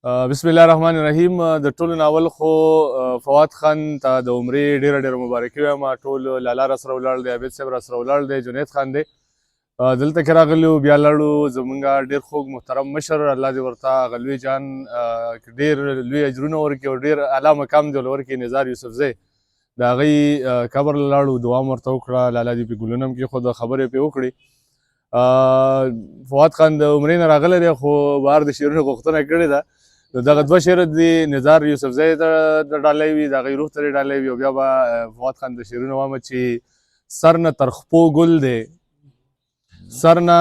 بسم الله الرحمن الرحیم. د ټولو ناول خو فواد خان ته د عمرې ډېره مبارکي وایم. ټول لالا راسره ولاړ دی، عابد صاحب راسره ولاړ دی، جنید خان دی. دلته کې راغلي وو، بیا لاړو. زمونږ ډېر خوږ محترم مشر، الله دې ورته هغه لوی جان ډېر لوی اجرونه ورکړي او ډېر اعلی مقام دې ورکړي. نزار یوسفزی د هغوی قبر له لاړو، دعا مو ورته وکړه، لالا دې پې ګلونه هم کېښوده، خبرې پې وکړې. فواد خان د عمرې نه راغلی دی، خو بهر د شعرونو غوښتنه کړې ده. نو دغه دوه شعر دي، نزار یوسفزی ته ډالۍ وي، د هغوی روح ته یې ډالۍ وي، او بیا به فواد خان د شعرونه وامه چې سر نه تر خپو ګل دی، سر نه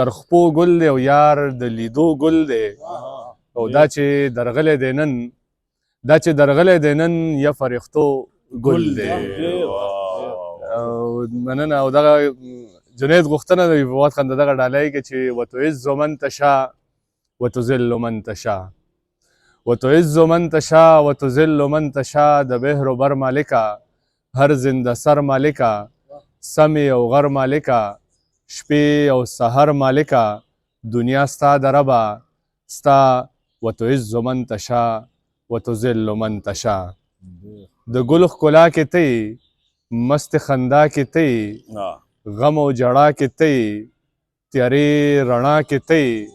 تر خپو ګل دی، او یار د لیدو ګل دی، او دا چې درغلی دی نن، دا چې درغلی دی نن یا فرښتو ګل دی. مننه. او دغه جنید غوښتنه ده فواد خان د دغه ډالۍ کې چې وتعز من تشاء وتذل من تشاء، وتعز من تشاء وتذل من تشاء، د بحر و بر مالکا، هر زنده سر مالکا، سمې او غر مالکا، شپې او سحر مالکا، دنیا ستا د ربه ستا، وتعز من تشاء وتذل من تشاء. د ګل ښکلا کې ته یې، مست خندا کې ته یې، غم او جړا کې ته یې، تیارې رڼا کې ته یې،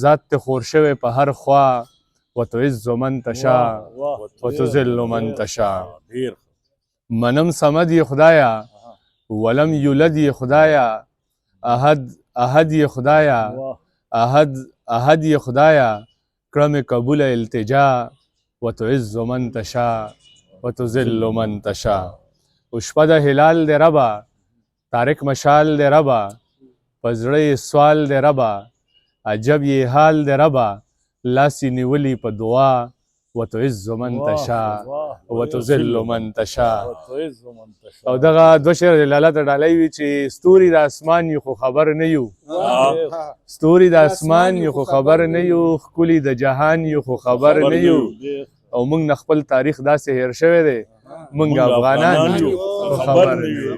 ذات ته خور شوی په هر خوا، وتعز من تشاء وتذل من تشاء. منم صمد یې خدایا، ولم یولد یې خدایا، احد احد یې خدایا، احد احد یې خدایا، کړه مې قبوله التجا، وتعز من تشاء وتذل من تشاء. او شپه د هلال دی ربه، تارک مشال دی ربه، په زړه یې سوال دی ربه، عجب یې حال دی ربه، لاس یې نیولي په دعا، وتعز من تشاء وتذل من تشاء. او دغه دوه شعر د لالا ته ډالۍ وي چې ستوري د اسمان یو خو خبر نه یو، ستوري د اسمان یو خو خبر نه یو، ښکلي د جهان یو خو خبر نه یو، او موږ نه خپل تاریخ داسې هیر شوی دی، موږ افغانان یو خو خبر نه یو.